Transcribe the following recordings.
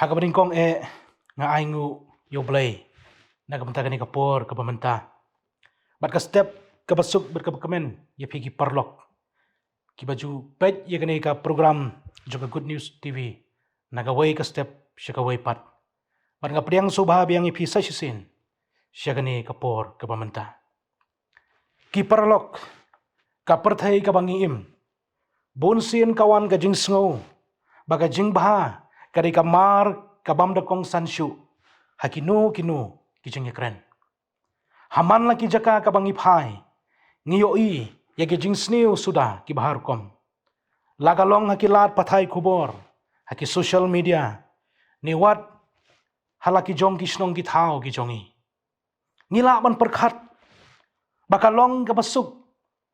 Hagabaringkong nga aingu yoblay nagamanta kani kapor kabamanta bat ka step kabasuk berkamen ya pigi parlok ki baju pet ya kani ka program juga Good News TV nagaway ka step siya kaway pat bat nga priang subha biang ipisa sisin siya kani kapor kabamanta ki parlok kaperthai kabangiim bonsin kawan gajing sngo baga jing baha kari kamar kabam da kong sansyu hakinu kinu kijing yakren haman la ki jaka kabang iphai ngiyoi ya kijing sniu sudah ki bahar kom lagalong hakilat pathai kubor haki social media niwat halaki jong kisnong ki thau ki jongi ngila ban perkhat bakalong kabasuk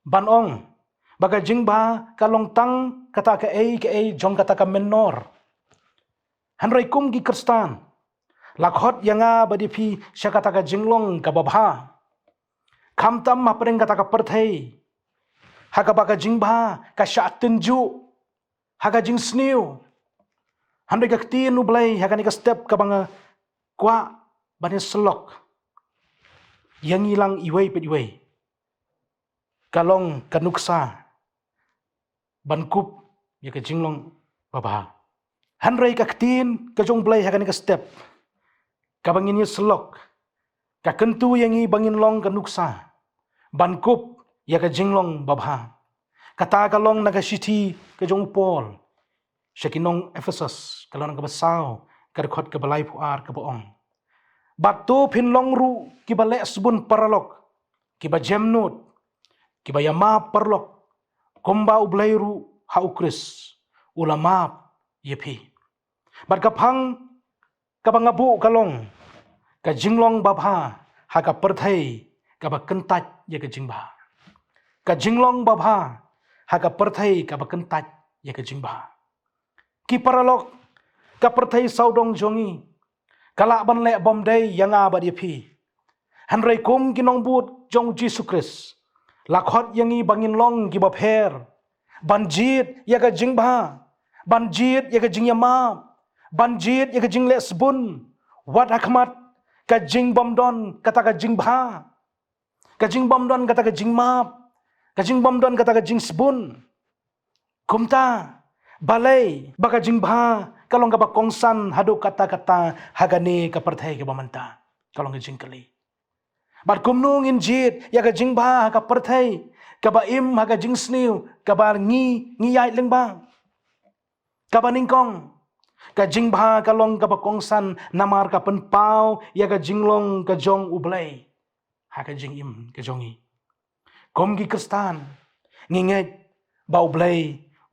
banong baga jing ba kalong tang kata ke ai jong kata ka menor hanrai kum gi kristan lakhot yanga badipi syakata ka jinglong ka babha khamtam mapreng kata ka perthai haga baka jingba ka syatinju haga jing sniu hanrai ka tin ublai haga ni ka step ka banga kwa bani selok yang hilang iwei pet iwei kalong kanuksa bankup ya ka jinglong babha hanrai ka tin ka jong blai haga ni ka step kabangin ni selok ka kentu yang i bangin long ka nuksa bankup ya ka jinglong babha kata kalong naga city ka jong pol syakinong Ephesus kalong ka basaw ka rekhot ka balai puar ka boong batu pinlong ru ki balek subun paralok ki ba jemnut ki ba yama parlok komba ublai ru ha ukris ulama yepi bat kapang kabangabu kalong ka jinglong babha ha ka perthai ka ba kentat ya ka jingba ka jinglong babha ha ka perthai ka ba kentat ya ka jingba ki paralok ka perthai saudong jongi kala ban le bom dai yanga ba pi hanrai kum kinong but jong Jesus Christ lakhot yangi bangin long ki ba pher banjit ya ka jingba banjit ya ka jingyama banjit ya ka jing lesbun wat akmat ka jing bomdon kata ka jing bha ka jing bomdon kata ka jing map ka jing bomdon kata ka jing sbun kumta balai baka jing bha kalong ka ba kongsan hadu kata-kata hagani ka perthai ka bamanta kalong ka jing kali bat kumnung injit ya ka jing bha ka perthai ka ba im ha ka jing sniu ka ba ngi yai lengbang ka ba ningkong ka jingba kalong ka bakongsan namar ka penpau ya ka jinglong ka jong ublay ha ka jingim ka jongi kom gi kristan nginget ba ublay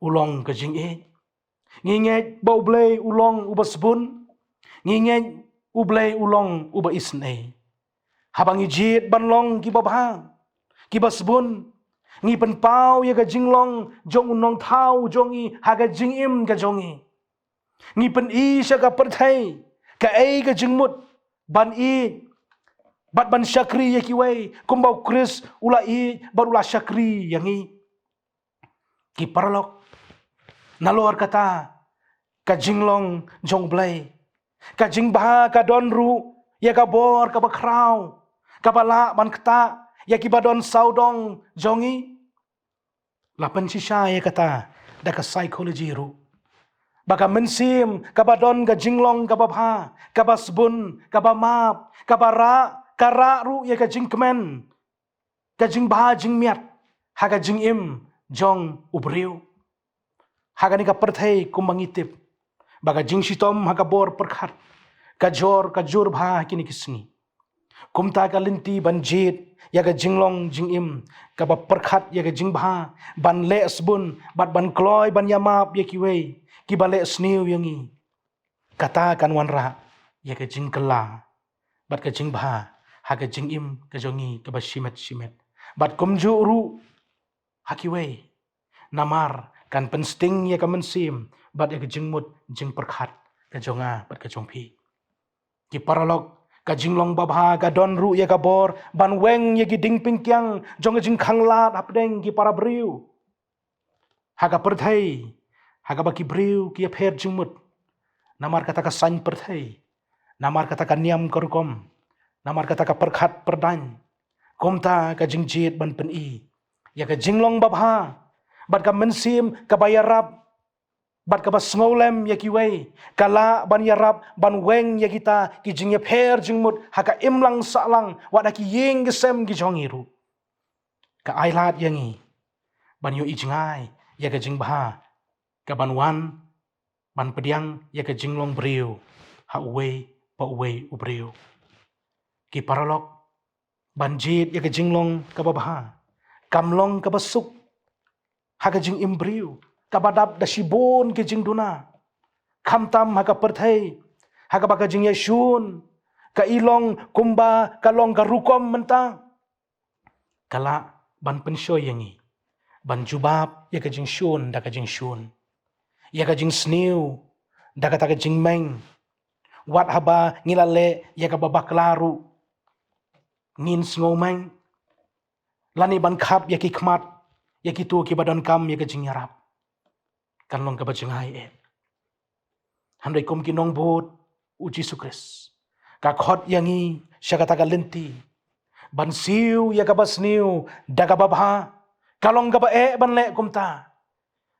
ulong ka jingi nginget ba ublay ulong ubasbun nginget ublay ulong uba isne habang ijit banlong ki babha ki basbun ngi penpau ya ka jinglong jong unong thau jongi ha ka jingim ka jongi ngi pen i sya ka perthai ka ai ka jingmut ban i bat ban syakri ya kiwai kumbau kris ula i barula syakri yang i ki parlok nalor kata ka jinglong jong blai ka jingba ka don ru ya ka bor ka bakrau ka bala ban kata ya ki badon saudong jongi lapan sisa ya kata da ka psychology ru baka mensim kabadon ka jinglong kababha kabasbun kabamap kabara kara ru ya ka jingkemen ka jingba jingmiat ha ka jingim jong ubriu ha ka ni ka perthai kumangitip baka jingsitom ha ka bor perkhat ka jor bha kini kisni kumta ka linti banjit ya ka jinglong jingim ka ba perkhat ya ka jingba ban lesbun bat ban kloy ban yamap ya kiwei ki bale sniu yangi kata kan wanra ya ka jingkela bat ka jingbha ha ka jingim ka jongi ka ba shimet bat kumju ru hakiwei namar kan pensting ya ka mensim bat ya ka jingmut jing perkhat ka jonga bat ka jongpi ki paralok ka jinglong babha ka don ru ya ka bor ban weng ya ki ding pingkyang jong jing khanglat apdeng ki para briu ha ka perthai haga baki briu ki pher jingmut namar kata ka sany perthai, namar kata ka niam karukom, namar kata ka perkhat perdan, komta ka jingjit ban pen i, ya ka jinglong babha, bat ka mensim ka bayarap, bat ka bas ngolem ya kiwei, kala ban yarap ban weng ya kita ki jingye pher jingmut haka imlang salang wat ki yeng gesem ki jongiru. Ka ailat yangi ban yo ijngai ya ka jingbha, ka ban wan ban pediang ya ka jinglong briu, ha uwei pa uwei ubriu. Ki paralok ban jit ya ka jinglong ka babha, kamlong ka basuk, ha ka jing imbriu, kabadap da shibon ke jing duna, kamtam haka perthai, haka baka jing yashun, ka ilong kumba kalong ka rukom mentang, kala ban penshoy yangi, ban jubab ya ka jing shun da ka jing shun, ya ka jing sniu da ka ta ka jing meng, wat haba ngilale ya ka babak laru, ngin ngomeng, lani ban khap ya ki khmat, ya ki tu ki badon kam ya ka jing yarap. Kan long ka bajingai handai kom ki nong bot uji sukres ka khot yangi syakata ka lenti ban siu ya ka basniu daga babha kalong ka ba ban le kumta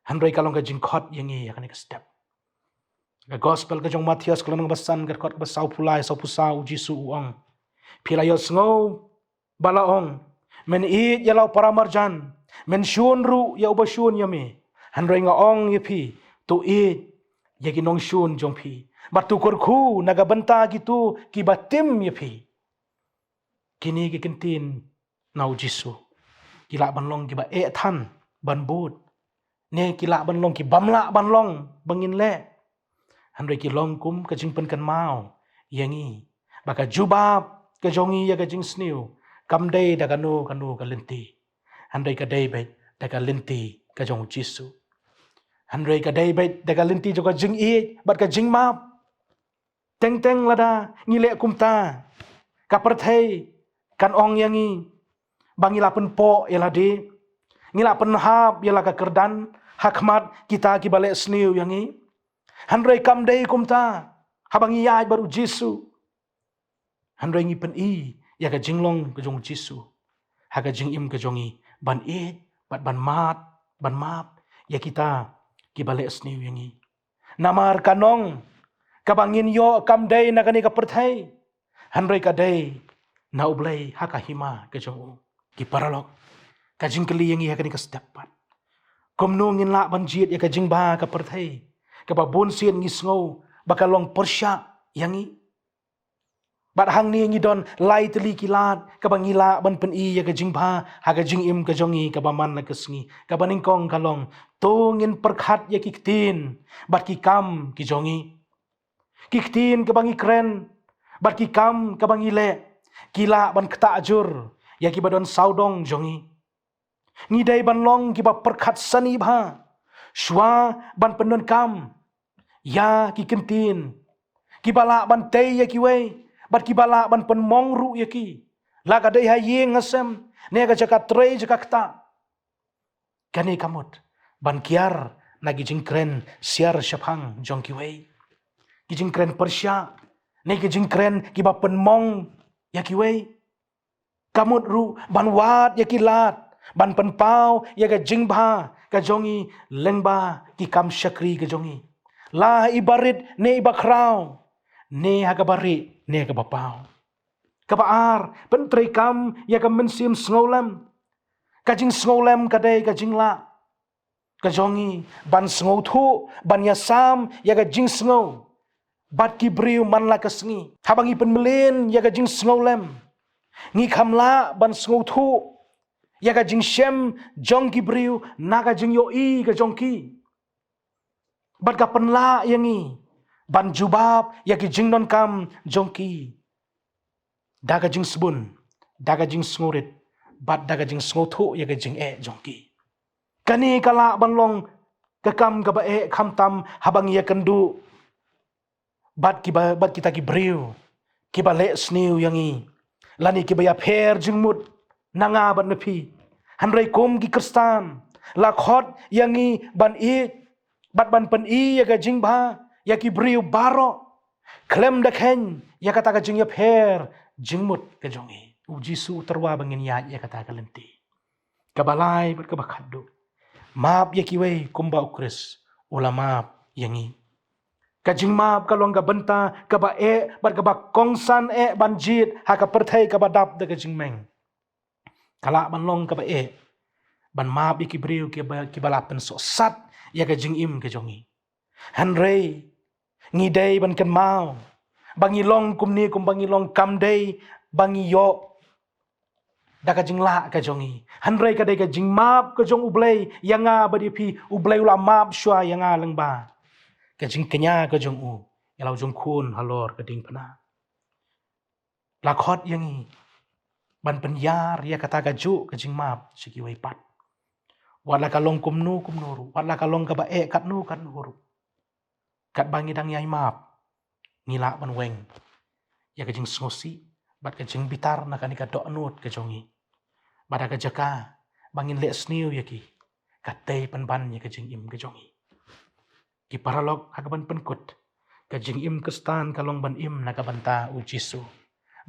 handai kalong ka jing khot yangi ya ka step ka gospel ka jong Matius kalong basan ka khot ka basau pulai sau pusa uji su uang pilayo sngo balaong men i yalau paramarjan men shun ru ya ubashun yami handai nga ong yepi tu i yagi nong shun jong pi batu korku naga benta gitu ki batim yepi kini ki kentin nau jisu kila banlong ki ba than ban bud ne kila banlong ki bamla banlong bangin le handai ki long kum ka jing pen kan mau yangi baka jubab ka jongi ya ka jing sniu kam dei da kanu ka lenti handai ka dei bet da ka lenti ka jong jisu handai ka dei bet da ka lenti jo ka jing i bat ka jing map teng teng lada ngile kumta ka perthai kan ong yangi bangila pen po yala de ngila pen hap yala ka kerdan hakmat kita ki bale sniu yangi handai kam dei kumta habangi yai baru jisu handai ngi pen i ya ka jinglong ka jong jisu ha ka jing im ka jongi ban i bat ban map ya kita ki bale sniu yangi namar kanong kabangin yo kam dei na kani ka perthai handai ka dei na ublei ha ka hima ka jong ki paralok ka jing keli yangi ha kani ka step pat komno ngin la ban jit ya ka jing ba ka perthai ka ba bon sien ngi sngo bakalong persya yangi bat hang ni ngi don lai teli kilat ka bangila ban pen i ya ka jing ba ha ka jing im ka jongi ka ba man na ka sngi ka baning kong kalong to ngin perkhat ya ki tin bat ki kam ki jongi ki tin ka bangi kren bat ki kam ka bangi le kila ban kta ajur ya ki badon saudong jongi ni dai ban long ki ba perkhat sani bha shwa ban pendon kam ya ki kentin ki bala ban tei ya ki wei bat ki bala ban pen mong ru ya ki la ka dei ha yeng asem ne ka jaka trei jaka kta kani kamot ban kiar nagi jingkren siar syapang jong ki wei ki jingkren persya ne ki jingkren ki ba pen mong ya ki wei kamot ru ban wat ya ki lat ban pen pau ya ka jingbha ka jongi lengba ki kam syakri ka jongi la ibarit ne ibakrau ne ha ka bari ne ka bapau ka baar pen trei kam ya ka mensim sngolam ka jing sngolam ka dei ka jingla ka jongi ban sngo thu ban ya sam ya ka jing sngo bat ki briu man la ka sngi habangi pen melen ya ka jing sngolam ngi khamla ban sngo thu ya ka jing shem jong ki briu na ka jing yo i ka jong ki bat ka penla yangi ban jubab ya ki jing non kam jong ki daga jing sbun daga jing sngorit bat daga jing sngo ya ka jing jong ki kani kala banlong kakam ka ba kham tam habang ya kendu bat kita ki briu ki ba le sniu yangi lani ki ba ya pher jingmut nanga ban napi handrai kom ki kristan la khot yangi ban i bat ban pen i ya ka jing ba ya ki briu baro klem da ken ya kata ka jing ya pher jingmut ka jongi u Jisu terwa bangin ya kata ka lenti kabalai ber ka bakadu map ya ki wei kumba ukris ulama yangi kajing map kalong ka benta ka ba bar ka ba kongsan banjit ha ka perthai ka ba dap da kajing meng kala ban long ka ba ban map ya ki briu ki balapen so sat ya ka jing im ka jongi hanrei ngidei ban kan mau bangi long kumni kum bangi long kamdei bangi yo da ka jing la ka jongi hanrei ka dei ka jing map ka jong ublei yanga badi pi ublei ula map shwa yanga lengba ka jing kenya ka jong u yalau jong kun halor ka ding pana lakhot yangi ban penyar ya kata ka ju ka jing map siki wei pat wala ka long kumnu kumnuru wala ka long ka ba kat nu huru kat bangi dang yai map ngila ban weng ya ka jing ngosi bat ka jing bitar na kanika dok nut ka jongi bada ka jaka bangin le sniu ya ki katei pan ban ya ka jing im ka jongi ki paralog ha ka ban penkut ka jing im ka stan ka long ban im na ka banta u Jisu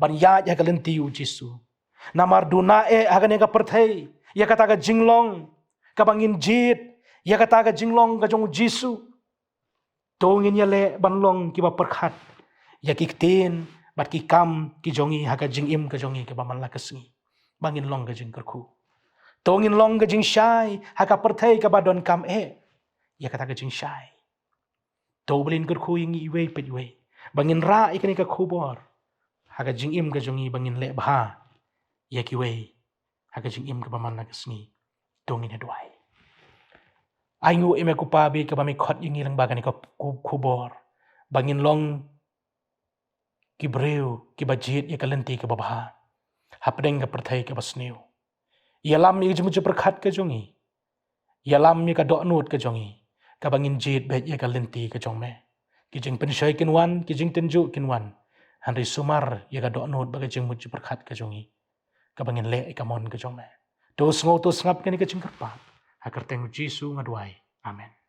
ban ya ka lenti u Jisu namar duna ha ka ne ka perthei ya kata ka jinglong ka bangin jit ya kata ka jinglong ka jong Jisu tongin ya le banlong ki ba perkhat ya ki tin bat ki kam ki jongi ha ka jing im ka jongi ka ba man la kasngi bangin long ka jing kerku tongin long ka jing shai ha ka perthei ka ba don kam ya kata ka jing shai to blin kerku ing i wei pet wei bangin ra ikani ka khubor ha ka jing im ka jongi bangin le bha ya ki wei ha ka jing im ka ba man la kasngi tongin adwai aingu ime ku pabi ka bami khot yingi lang bagani ka kubor bangin long ki breu ki bajit ya kalenti ka babha hapdeng ka perthai ka basniu yalam mi jemu perkhat ka jongi yalam mi ka doknut ka jongi ka bangin jit bet ya kalenti ka jongme ki jing pensai kinwan ki jing tenju kinwan hanri sumar ya ka doknut baga jeng muju perkhat ka jongi ka bangin le ka mon ka jongme tos ngau tos ngap kani ka jing kerpa hakar teng Jisu ngadwai amen